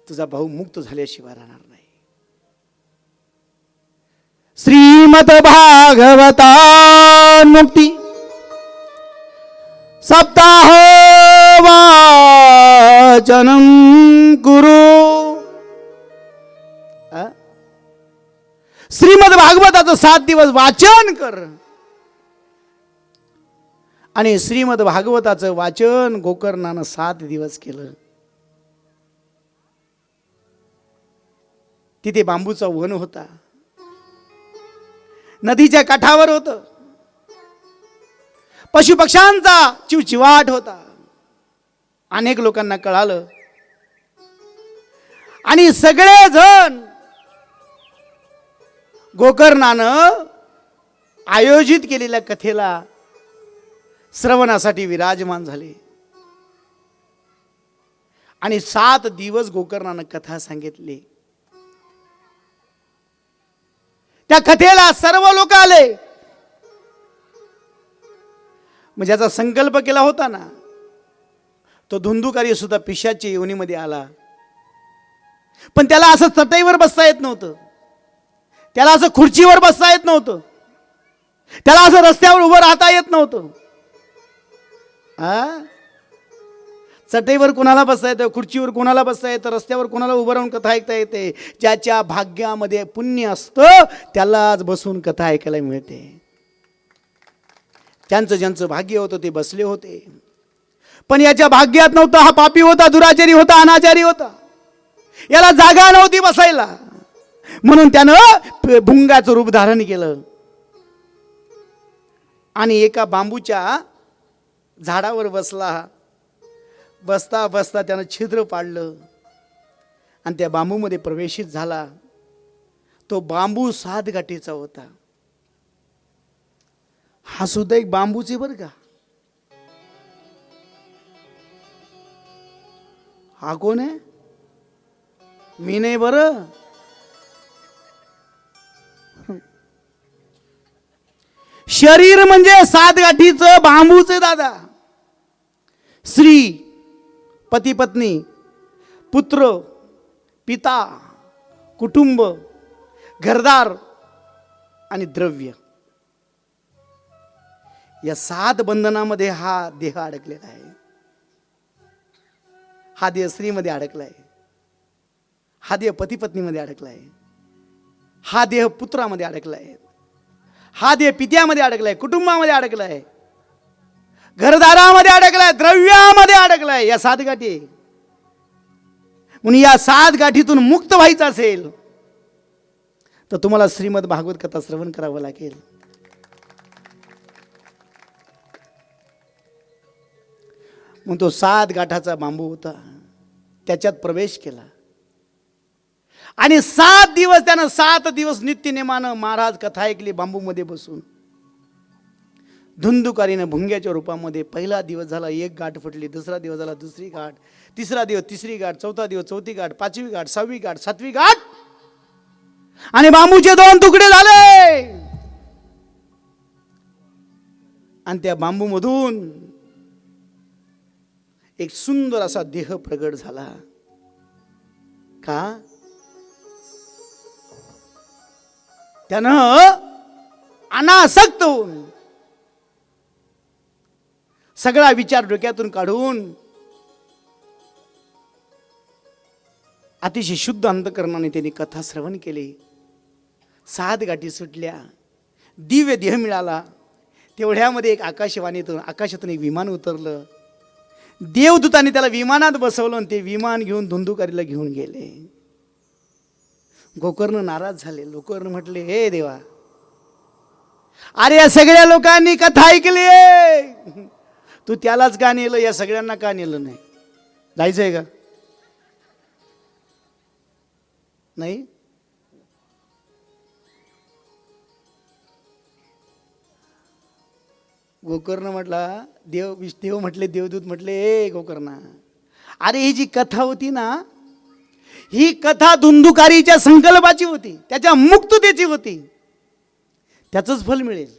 तुझा भाऊ मुक्त झाल्याशिवाय राहणार नाही. श्रीमद भागवता मुक्ती सप्ताह वाचनम कुरु. श्रीमद भागवताचं 7 दिवस वाचन कर. आणि श्रीमद भागवताचं वाचन गोकर्णानं 7 दिवस केलं. तिथे बांबूचा वन होता, नदीच्या काठावर होतं, पशुपक्ष्यांचा चिवचिवाट होता. अनेक लोकांना कळालं आणि सगळेजण गोकर्णानं आयोजित केलेल्या कथेला श्रवणासाठी विराजमान झाले आणि 7 दिवस गोकर्णानं कथा सांगितली. त्या कथेला सर्व लोक आले. मग ज्याचा संकल्प केला होता ना, तो धुंदुकारी सुद्धा पिशाच्या योनीमध्ये आला. पण त्याला असं चटईवर बसता येत नव्हतं, त्याला असं खुर्चीवर बसता येत नव्हतं, त्याला असं रस्त्यावर उभं राहता येत नव्हतं. चटईवर कोणाला बसता येतं, खुर्चीवर कोणाला बसता येतं, रस्त्यावर कोणाला उभं राहून कथा ऐकता येते. ज्याच्या भाग्यामध्ये पुण्य असतं त्यालाच बसून कथा ऐकायला मिळते. त्यांचं ज्यांचं भाग्य होतं ते बसले होते, पण याच्या भाग्यात नव्हतं. हा पापी होता, दुराचारी होता, अनाचारी होता, याला जागा नव्हती बसायला. म्हणून त्यानं भुंगाचं रूप धारण केलं आणि एका बांबूच्या झाडावर बसला. बसता बसता त्यानं छिद्र पाडलं आणि त्या बांबूमध्ये प्रवेशित झाला. तो बांबू 7 गाठीचा होता. हा सुद्धा एक बांबूचे बरं का. हा कोण आहे? मी नाही बरं. शरीर म्हणजे 7 गाठीचं बांबूचे दादा. स्त्री, पती पत्नी, पुत्र, पिता, कुटुंब, घरदार आणि द्रव्य, या 7 बंधनामध्ये हा देह अडकलेला आहे. हा देह स्त्रीमध्ये अडकला आहे, हा देह पती पत्नीमध्ये अडकला आहे, हा देह पुत्रामध्ये अडकला आहे, हा देह पित्यामध्ये अडकलाय, कुटुंबामध्ये अडकलाय, घरदारामध्ये अडकलाय, द्रव्यामध्ये अडकलाय. या 7 गाठी. म्हणून या 7 गाठीतून मुक्त व्हायचं असेल तर तुम्हाला श्रीमद भागवत कथा श्रवण करावं लागेल. मग तो 7 गाठाचा बांबू होता, त्याच्यात प्रवेश केला आणि 7 दिवस त्यानं 7 दिवस नित्यनेमानं महाराज कथा ऐकली बांबूमध्ये बसून. धुंदुकारीनं भुंग्याच्या रूपामध्ये. पहिला दिवस झाला 1 गाठ फुटली, दुसरा दिवस झाला 2री गाठ, तिसरा दिवस 3री गाठ, चौथा दिवस 4थी गाठ, 5वी गाठ, 6वी गाठ, 7वी गाठ आणि बांबूचे 2 तुकडे झाले. आणि त्या बांबूमधून एक सुंदर असा देह प्रगट झाला. का? त्यानं अनासक्त होऊन सगळा विचार डोक्यातून काढून अतिशय शुद्ध अंतकरणाने त्यांनी कथा श्रवण केली. 7 गाठी सुटल्या, दिव्य देह मिळाला. तेवढ्यामध्ये एक आकाशातून एक विमान उतरलं. देवदूतांनी त्याला विमानात बसवलं आणि ते विमान घेऊन धुंदुकारीला घेऊन गेले. गोकर्ण नाराज झाले. गोकर्ण म्हटले, हे देवा, अरे या सगळ्या लोकांनी कथा ऐकली, तू त्यालाच का नेलं, या सगळ्यांना का नेलं नाही? जायचंय का? नाही. गोकर्ण म्हटला, देव म्हटले, देवदूत म्हटले, ए गोकर्णा, अरे ही जी कथा होती ना, ही कथा धुंदुकारीच्या संकल्पाची होती, त्याच्या मुक्ततेची होती. त्याचंच फल मिळेल.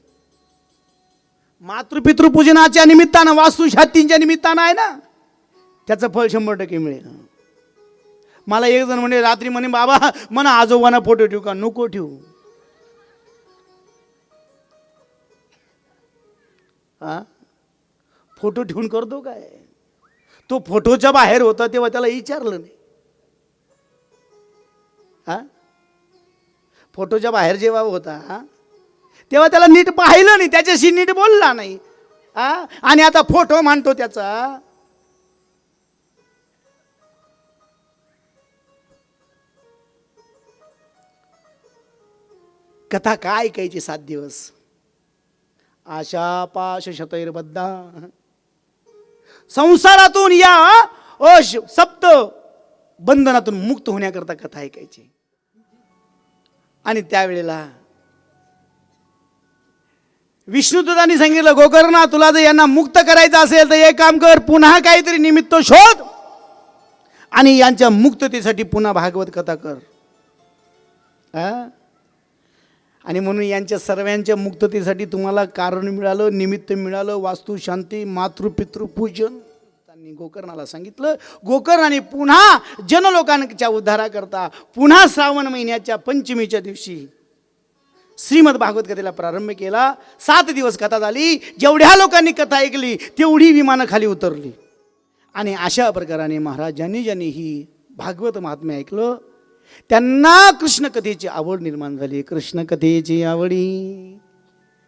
मातृपितृपूजनाच्या निमित्तानं, वास्तुशांतीच्या निमित्तानं आहे ना, त्याचं फल 100% मिळेल. मला एक जण म्हणे रात्री, म्हणे बाबा म्हणा आजोबांना फोटो ठेवू का? नको ठेवू. फोटो ठेवून करतो काय? तो फोटोच्या बाहेर होता तेव्हा त्याला विचारलं नाही. फोटोच्या बाहेर जेव्हा होता तेव्हा त्याला नीट पाहिलं नाही, त्याच्याशी नीट बोलला नाही. आणि आता फोटो मांडतो त्याचा. कथा काय ऐकायची 7 दिवस? आशा पाश शतैर्बद्धा. संसारातून या सप्त बंधनातून मुक्त होण्याकरता कथा ऐकायची. आणि त्यावेळेला विष्णुदूतांनी सांगितलं, गोकर्णा तुला जर यांना मुक्त करायचं असेल तर एक काम कर, पुन्हा काहीतरी निमित्त शोध आणि यांच्या मुक्ततेसाठी पुन्हा भागवत कथा कर. आणि म्हणून यांच्या सर्वांच्या मुक्ततेसाठी तुम्हाला कारण मिळालं, निमित्त मिळालं. वास्तू शांती, मातृपितृ पूजन. त्यांनी गोकर्णाला सांगितलं. गोकर्णाने पुन्हा जनलोकांच्या उद्धाराकरता पुन्हा श्रावण महिन्याच्या पंचमीच्या दिवशी श्रीमद भागवत कथेला प्रारंभ केला. 7 दिवस कथा झाली. जेवढ्या लोकांनी कथा ऐकली तेवढी विमानं खाली उतरली. आणि अशा प्रकाराने महाराजांनी ज्यांनी ही भागवत महात्म्य ऐकलं त्यांना कृष्ण कथेची आवड निर्माण झाली. कृष्ण कथेची आवडी